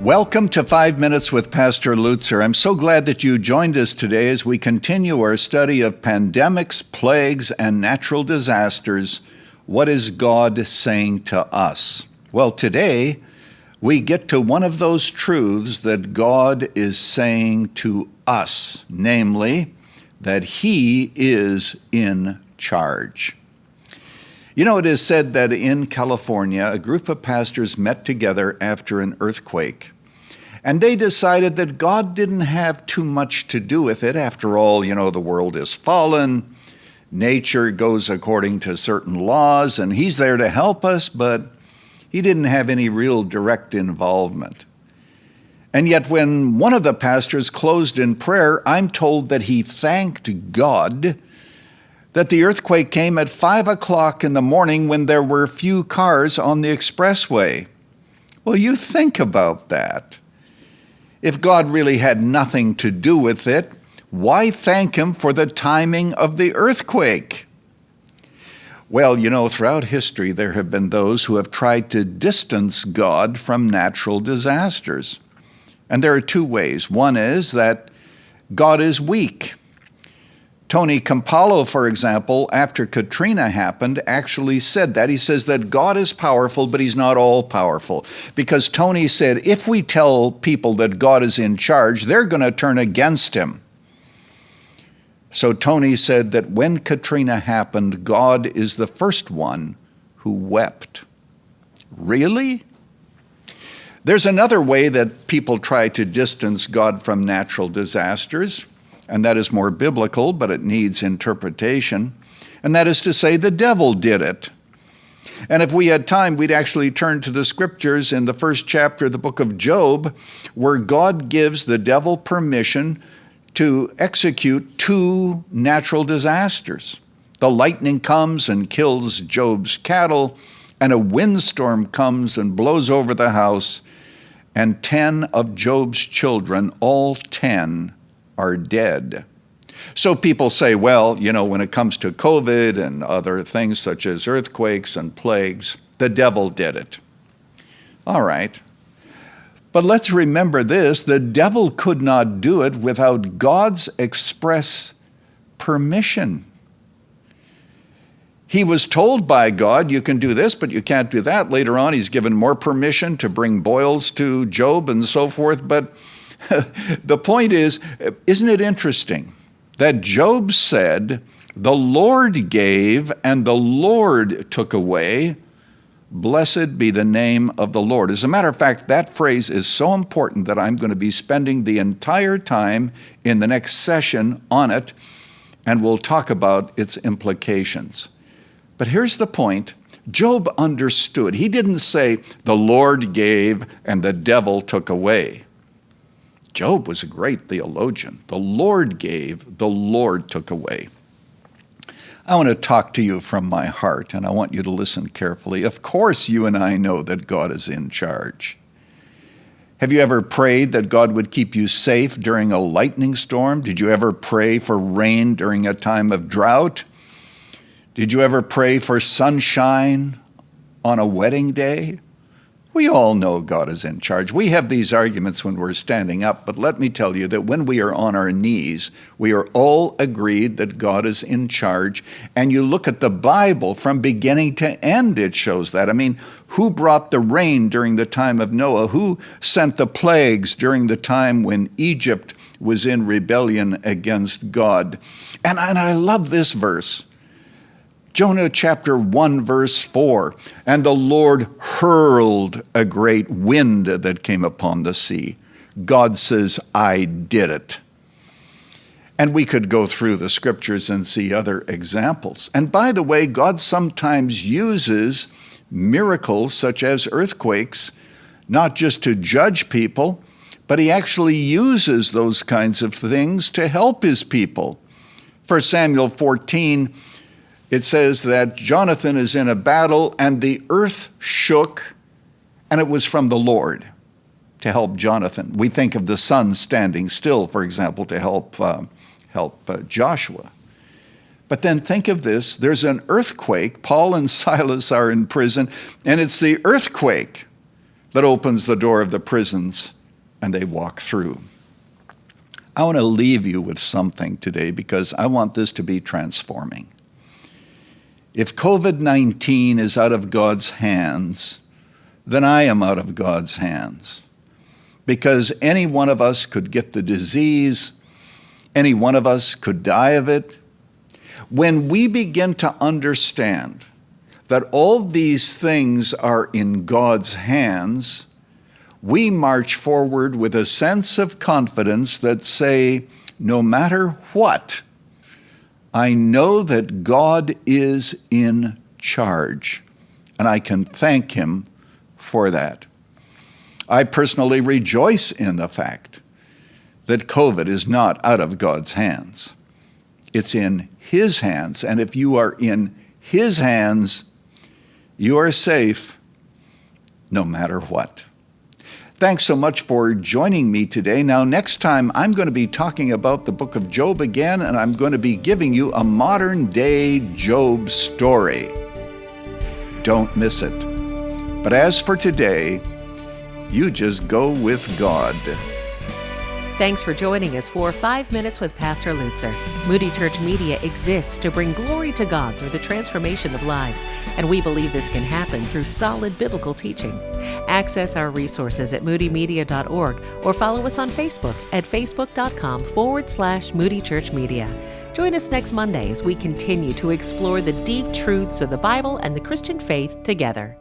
Welcome to 5 Minutes with Pastor Lutzer. I'm so glad that you joined us today as we continue our study of pandemics, plagues, and natural disasters. What is God saying to us? Well, today we get to one of those truths that God is saying to us, namely, that He is in charge. You know, it is said that in California, a group of pastors met together after an earthquake, and they decided that God didn't have too much to do with it. After all, you know, the world is fallen, nature goes according to certain laws, and He's there to help us, but He didn't have any real direct involvement. And yet when one of the pastors closed in prayer, I'm told that he thanked God that the earthquake came at 5 o'clock in the morning when there were few cars on the expressway. Well, you think about that. If God really had nothing to do with it, why thank Him for the timing of the earthquake? Well, you know, throughout history, there have been those who have tried to distance God from natural disasters. And there are two ways. One is that God is weak. Tony Campolo, for example, after Katrina happened, actually said that. He says that God is powerful, but He's not all powerful. Because Tony said, if we tell people that God is in charge, they're going to turn against Him. So Tony said that when Katrina happened, God is the first one who wept. Really? There's another way that people try to distance God from natural disasters, and that is more biblical, but it needs interpretation. And that is to say, the devil did it. And if we had time, we'd actually turn to the scriptures in the first chapter of the book of Job, where God gives the devil permission to execute two natural disasters. The lightning comes and kills Job's cattle, and a windstorm comes and blows over the house, and 10 of Job's children, all 10, are dead. So people say, well, you know, when it comes to COVID and other things such as earthquakes and plagues, the devil did it. All right. But let's remember this, the devil could not do it without God's express permission. He was told by God, you can do this, but you can't do that. Later on, He's given more permission to bring boils to Job and so forth. But the point is, isn't it interesting that Job said, the Lord gave and the Lord took away. Blessed be the name of the Lord. As a matter of fact, that phrase is so important that I'm going to be spending the entire time in the next session on it, and we'll talk about its implications. But here's the point. Job understood. He didn't say, the Lord gave and the devil took away. Job was a great theologian. The Lord gave, the Lord took away. I want to talk to you from my heart, and I want you to listen carefully. Of course, you and I know that God is in charge. Have you ever prayed that God would keep you safe during a lightning storm? Did you ever pray for rain during a time of drought? Did you ever pray for sunshine on a wedding day? We all know God is in charge. We have these arguments when we're standing up, but let me tell you that when we are on our knees, we are all agreed that God is in charge. And you look at the Bible from beginning to end, it shows that. I mean, who brought the rain during the time of Noah? Who sent the plagues during the time when Egypt was in rebellion against God? And I love this verse. Jonah chapter 1, verse 4, and the Lord hurled a great wind that came upon the sea. God says, I did it. And we could go through the scriptures and see other examples. And by the way, God sometimes uses miracles such as earthquakes, not just to judge people, but He actually uses those kinds of things to help His people. 1 Samuel 14, it says that Jonathan is in a battle and the earth shook, and it was from the Lord to help Jonathan. We think of the sun standing still, for example, to help Joshua. But then think of this, there's an earthquake. Paul and Silas are in prison, and it's the earthquake that opens the door of the prisons and they walk through. I want to leave you with something today because I want this to be transforming. If COVID-19 is out of God's hands, then I am out of God's hands. Because any one of us could get the disease, any one of us could die of it. When we begin to understand that all these things are in God's hands, we march forward with a sense of confidence that say, no matter what, I know that God is in charge, and I can thank Him for that. I personally rejoice in the fact that COVID is not out of God's hands. It's in His hands, and if you are in His hands, you are safe no matter what. Thanks so much for joining me today. Now, next time, I'm going to be talking about the book of Job again, and I'm going to be giving you a modern-day Job story. Don't miss it. But as for today, you just go with God. Thanks for joining us for 5 Minutes with Pastor Lutzer. Moody Church Media exists to bring glory to God through the transformation of lives, and we believe this can happen through solid biblical teaching. Access our resources at moodymedia.org or follow us on Facebook at facebook.com/Moody Church Media. Join us next Monday as we continue to explore the deep truths of the Bible and the Christian faith together.